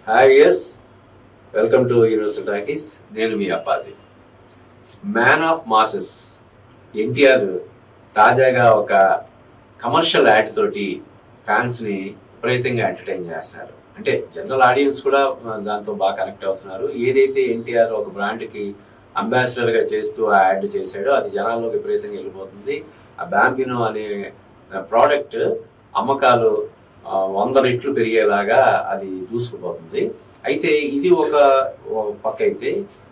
Hi yes, welcome to universal talkies. నేను మీ Appaji. Man of masses NTR తాజాగా ఒక కమర్షియల్ యాడ్ తోటి ఫ్యాన్స్ని విపరీతంగా ఎంటర్టైన్ చేస్తున్నారు. అంటే జనరల్ ఆడియన్స్ కూడా దాంతో బాగా కనెక్ట్ అవుతున్నారు. ఏదైతే ఎన్టీఆర్ ఒక బ్రాండ్కి అంబాసిడర్గా చేస్తూ ఆ యాడ్ చేశాడో అది జనాల్లోకి విపరీతంగా వెళ్ళిపోతుంది. ఆ బాంబినో అనే ప్రోడక్ట్ అమ్మకాలు 100 రెట్లు పెరిగేలాగా అది దూసుకుపోతుంది. అయితే ఇది ఒక పక్క అయితే,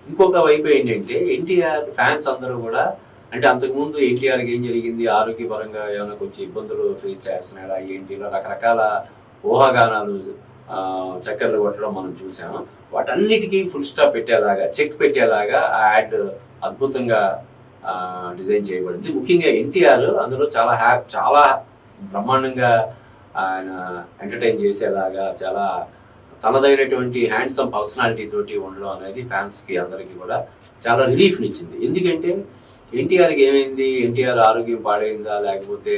ఇంకొక వైపు ఏంటంటే ఎన్టీఆర్ ఫ్యాన్స్ అందరూ కూడా, అంటే అంతకుముందు ఎన్టీఆర్కి ఏం జరిగింది, ఆరోగ్యపరంగా ఏమైనా కొంచెం ఇబ్బందులు ఫేస్ చేస్తున్నాడా ఏంటి, ఇలా రకరకాల ఊహాగానాలు చక్కర్లు కొట్టడం మనం చూసాము. వాటన్నిటికీ ఫుల్ స్టాప్ పెట్టేలాగా, చెక్ పెట్టేలాగా ఆ యాడ్ అద్భుతంగా డిజైన్ చేయబడింది. ముఖ్యంగా ఎన్టీఆర్ అందులో చాలా బ్రహ్మాండంగా ఆయన ఎంటర్టైన్ చేసేలాగా, చాలా తనదైనటువంటి హ్యాండ్సమ్ పర్సనాలిటీ తోటి ఉండడం అనేది ఫ్యాన్స్కి అందరికీ కూడా చాలా రిలీఫ్నిచ్చింది. ఎందుకంటే ఎన్టీఆర్కి ఏమైంది, ఎన్టీఆర్ ఆరోగ్యం పాడైందా, లేకపోతే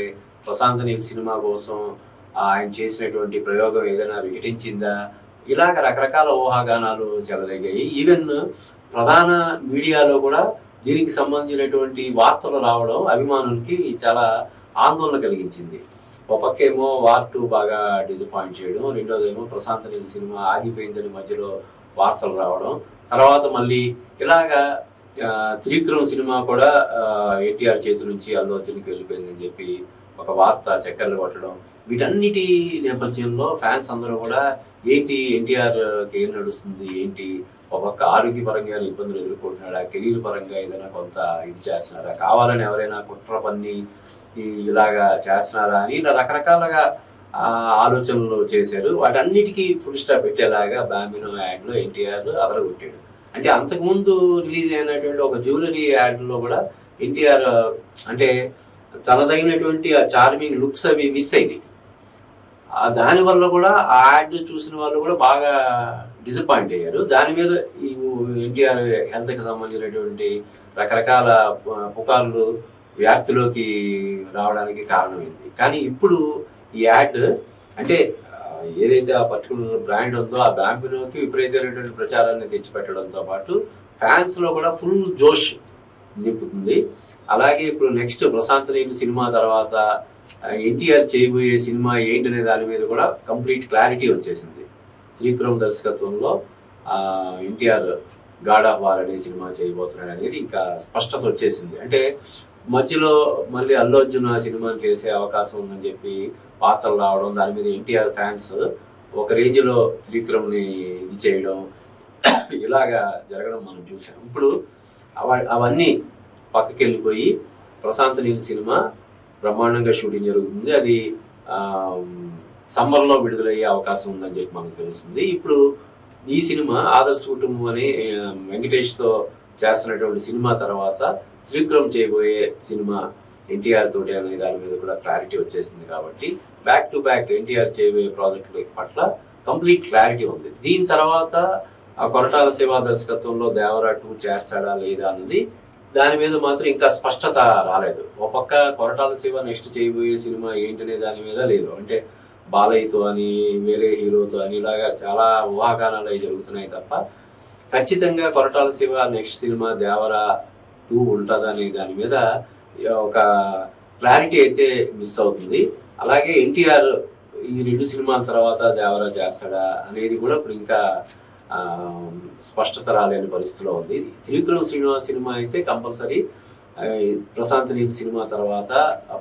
ప్రశాంత్ నీల్ సినిమా కోసం ఆయన చేసినటువంటి ప్రయోగం ఏదైనా వికటించిందా, ఇలాగ రకరకాల ఊహాగానాలు చెలరేగాయి. ఈవెన్ ప్రధాన మీడియాలో కూడా దీనికి సంబంధించినటువంటి వార్తలు రావడం అభిమానులకి చాలా ఆందోళన కలిగించింది. ఒక పక్కేమో వార్ 2 బాగా డిసప్పాయింట్ చేయడం, రెండోదేమో ప్రశాంత్ నీల్ సినిమా ఆగిపోయిందని మధ్యలో వార్తలు రావడం, తర్వాత మళ్ళీ ఇలాగా త్రివిక్రమ్ సినిమా కూడా ఎన్టీఆర్ చేతి నుంచి అల్లు అర్జున్కి వెళ్ళిపోయిందని చెప్పి ఒక వార్త చక్కర్లు కొట్టడం, వీటన్నిటి నేపథ్యంలో ఫ్యాన్స్ అందరూ కూడా ఏంటి ఎన్టీఆర్కి ఏం నడుస్తుంది, ఏంటి ఒక పక్క ఆరోగ్యపరంగా ఇబ్బందులు ఎదుర్కొంటున్నాడా, కెరీర్ పరంగా ఏదైనా కొంత ఇది చేస్తున్నారా, కావాలని ఎవరైనా కుట్ర పన్ని ఇలాగా చేస్తున్నారా అని ఇలా రకరకాలుగా ఆలోచనలు చేశారు. వాటన్నిటికీ ఫుల్ స్టాప్ పెట్టేలాగా బాంబినో యాడ్లో ఎన్టీఆర్ అదరగొట్టాడు. అంటే అంతకుముందు రిలీజ్ అయినటువంటి ఒక జ్యువెలరీ యాడ్లో కూడా ఎన్టీఆర్ అంటే తనదైనటువంటి ఆ చార్మింగ్ లుక్స్ అవి మిస్ అయినాయి. దానివల్ల కూడా ఆ యాడ్ చూసిన వాళ్ళు కూడా బాగా డిసప్పాయింట్ అయ్యారు. దాని మీద ఈ ఎన్టీఆర్ హెల్త్కి సంబంధించినటువంటి రకరకాల పుకార్లు వ్యాప్తిలోకి రావడానికి కారణమైంది. కానీ ఇప్పుడు ఈ యాడ్ అంటే ఏదైతే ఆ పర్టికులర్ బ్రాండ్ ఉందో ఆ బ్యాంబినోకి విపరీతమైనటువంటి ప్రచారాన్ని తెచ్చిపెట్టడంతో పాటు ఫ్యాన్స్లో కూడా ఫుల్ జోష్ నింపుతుంది. అలాగే ఇప్పుడు నెక్స్ట్ ప్రశాంత్ నీల్ సినిమా తర్వాత ఎన్టీఆర్ చేయబోయే సినిమా ఏంటనే దాని మీద కూడా కంప్లీట్ క్లారిటీ వచ్చేసింది. త్రివిక్రమ్ దర్శకత్వంలో ఎన్టీఆర్ గాడ్ ఆఫ్ వార్ అనే సినిమా చేయబోతున్నాడు అనేది ఇంకా స్పష్టత వచ్చేసింది. అంటే మధ్యలో మళ్ళీ అల్లు అర్జున్ ఆ సినిమాని చేసే అవకాశం ఉందని చెప్పి వార్తలు రావడం, దాని మీద ఎన్టీఆర్ ఫ్యాన్స్ ఒక రేంజ్లో త్రివిక్రమ్ని ఇది చేయడం, ఇలాగా జరగడం మనం చూసాం. ఇప్పుడు అవన్నీ పక్కకి వెళ్ళిపోయి ప్రశాంత్ నీల్ సినిమా బ్రహ్మాండంగా షూటింగ్ జరుగుతుంది. అది సమ్మర్లో విడుదలయ్యే అవకాశం ఉందని చెప్పి మనకు తెలుస్తుంది. ఇప్పుడు ఈ సినిమా ఆదర్శ కుటుంబం అని వెంకటేష్తో చేస్తున్నటువంటి సినిమా తర్వాత త్రివిక్రమ్ చేయబోయే సినిమా ఎన్టీఆర్ తోటి అనే దాని మీద కూడా క్లారిటీ వచ్చేసింది. కాబట్టి బ్యాక్ టు బ్యాక్ ఎన్టీఆర్ చేయబోయే ప్రాజెక్టుల పట్ల కంప్లీట్ క్లారిటీ ఉంది. దీని తర్వాత ఆ కొరటాల శివ దర్శకత్వంలో దేవరా 2 చేస్తాడా లేదా అన్నది దాని మీద మాత్రం ఇంకా స్పష్టత రాలేదు. ఒక పక్క కొరటాల శివ నెక్స్ట్ చేయబోయే సినిమా ఏంటనే దాని మీద లేదు. అంటే బాలయ్యతో అని, వేరే హీరోతో అని ఇలాగా చాలా ఊహాగానాలు అవి జరుగుతున్నాయి తప్ప ఖచ్చితంగా కొరటాల శివ నెక్స్ట్ సినిమా దేవరా 2 ఉంటుందని దాని మీద ఒక క్లారిటీ అయితే మిస్ అవుతుంది. అలాగే ఎన్టీఆర్ ఈ 2 సినిమాల తర్వాత దేవరా చేస్తాడా అనేది కూడా ఇప్పుడు ఇంకా స్పష్టత రాలేని పరిస్థితిలో ఉంది. త్రివిక్రమ్ శ్రీనివాస్ సినిమా అయితే కంపల్సరీ ప్రశాంత్ నీల్ సినిమా తర్వాత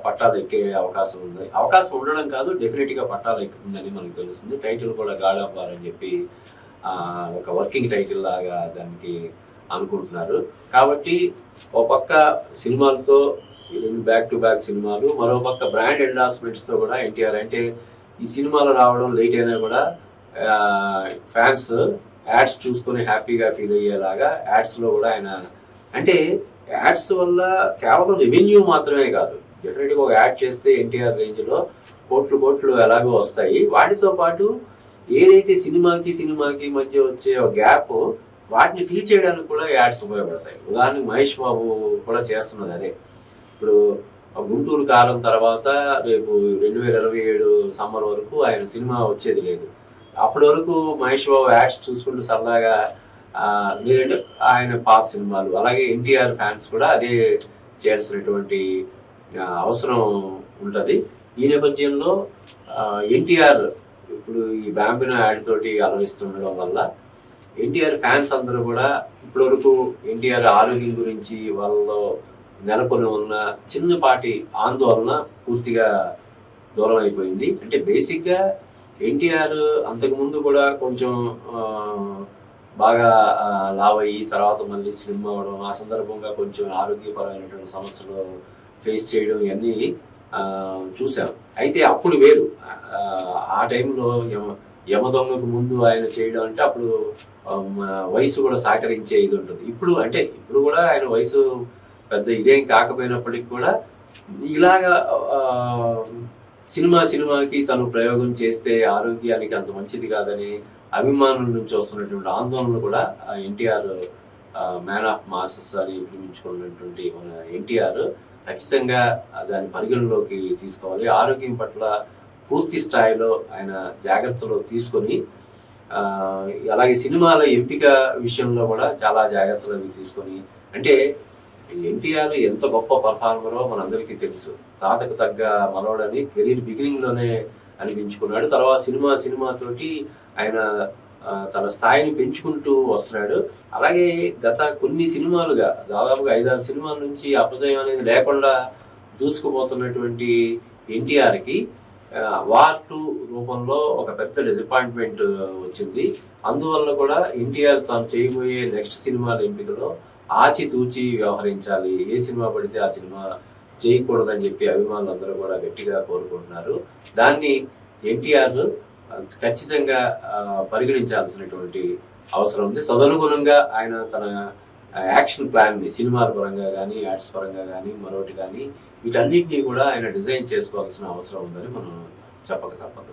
పట్టాలు ఎక్కే అవకాశం ఉంది. అవకాశం ఉండడం కాదు, డెఫినెట్గా పట్టాలు ఎక్కుతుందని మనకు తెలుస్తుంది. టైటిల్ కూడా గాడ్ ఆఫ్ వార్ అని చెప్పి ఒక వర్కింగ్ టైటిల్ లాగా దానికి అనుకుంటున్నారు. కాబట్టి ఒక పక్క సినిమాలతో 2 బ్యాక్ టు బ్యాక్ సినిమాలు, మరో పక్క బ్రాండ్ ఎండార్స్మెంట్స్తో కూడా ఎన్టీఆర్ అంటే ఈ సినిమాలు రావడం లేట్ అయినా కూడా ఫ్యాన్స్ యాడ్స్ చూసుకొని హ్యాపీగా ఫీల్ అయ్యేలాగా యాడ్స్లో కూడా ఆయన, అంటే యాడ్స్ వల్ల కేవలం రెవెన్యూ మాత్రమే కాదు, డెఫినెట్గా ఒక యాడ్ చేస్తే ఎన్టీఆర్ రేంజ్లో కోట్లు ఎలాగో వస్తాయి. వాటితో పాటు ఏదైతే సినిమాకి మధ్య వచ్చే ఒక గ్యాప్, వాటిని ఫిల్ చేయడానికి కూడా యాడ్స్ ఉపయోగపడతాయి. ఉదాహరణకి మహేష్ బాబు కూడా చేస్తున్నది అదే. ఇప్పుడు గుంటూరు కాలం తర్వాత రేపు 2027 సమ్మర్ వరకు ఆయన సినిమా వచ్చేది లేదు. అప్పటి వరకు మహేష్ బాబు యాడ్స్ చూసుకుంటూ సరదాగా లేదంటే ఆయన పాత సినిమాలు, అలాగే ఎన్టీఆర్ ఫ్యాన్స్ కూడా అదే చేయాల్సినటువంటి అవసరం ఉంటుంది. ఈ నేపథ్యంలో ఎన్టీఆర్ ఇప్పుడు ఈ బాంబినో యాడ్ తోటి అలరిస్తుండడం వల్ల ఎన్టీఆర్ ఫ్యాన్స్ అందరూ కూడా ఇప్పటివరకు ఎన్టీఆర్ ఆరోగ్యం గురించి వాళ్ళలో నెలకొని ఉన్న చిన్నపాటి ఆందోళన పూర్తిగా దూరం అయిపోయింది. అంటే బేసిక్గా ఎన్టీఆర్ అంతకుముందు కూడా కొంచెం బాగా లావ్ అయ్యి తర్వాత మళ్ళీ స్లిమ్ అవ్వడం, ఆ సందర్భంగా కొంచెం ఆరోగ్యపరమైనటువంటి సమస్యలు ఫేస్ చేయడం ఇవన్నీ చూసాం. అయితే అప్పుడు వేరు. ఆ టైంలో యమదొంగకు ముందు ఆయన చేయడం అంటే అప్పుడు వయసు కూడా సహకరించే ఇది ఉంటుంది. ఇప్పుడు కూడా ఆయన వయసు పెద్ద ఇదేం కాకపోయినప్పటికీ కూడా ఇలాగా సినిమాకి తను ప్రయోగం చేస్తే ఆరోగ్యానికి అంత మంచిది కాదని అభిమానుల నుంచి వస్తున్నటువంటి ఆందోళనలు కూడా ఎన్టీఆర్ మ్యాన్ ఆఫ్ మాసెస్ అని పిలిపించుకున్నటువంటి మన ఎన్టీఆర్ ఖచ్చితంగా దాని పరిగణలోకి తీసుకోవాలి. ఆరోగ్యం పట్ల పూర్తి స్థాయిలో ఆయన జాగ్రత్తలు తీసుకొని అలాగే సినిమాల ఎంపిక విషయంలో కూడా చాలా జాగ్రత్తలు అవి తీసుకొని, అంటే ఎన్టీఆర్ ఎంత గొప్ప పర్ఫార్మరో మనందరికీ తెలుసు. తాతకు తగ్గ మనవడని కెరీర్ బిగినింగ్ లోనే అనిపించుకున్నాడు. తర్వాత సినిమాతోటి ఆయన తన స్థాయిని పెంచుకుంటూ వస్తున్నాడు. అలాగే గత కొన్ని సినిమాలుగా దాదాపుగా 5-6 సినిమాల నుంచి అపజయం అనేది లేకుండా దూసుకుపోతున్నటువంటి ఎన్టీఆర్కి వార్ 2 రూపంలో ఒక పెద్ద డిసప్పాయింట్మెంట్ వచ్చింది. అందువల్ల కూడా ఎన్టీఆర్ తాను చేయబోయే నెక్స్ట్ సినిమాల ఎంపికలో ఆచితూచి వ్యవహరించాలి, ఏ సినిమా పడితే ఆ సినిమా చేయకూడదని చెప్పి అభిమానులందరూ కూడా గట్టిగా కోరుకుంటున్నారు. దాన్ని ఎన్టీఆర్ ఖచ్చితంగా పరిగణించాల్సినటువంటి అవసరం ఉంది. తదనుగుణంగా ఆయన తన యాక్షన్ ప్లాన్ని సినిమాల పరంగా కానీ, యాడ్స్ పరంగా కానీ, మరొకటి కానీ వీటన్నిటినీ కూడా ఆయన డిజైన్ చేసుకోవాల్సిన అవసరం ఉందని మనం చెప్పక తప్పదు.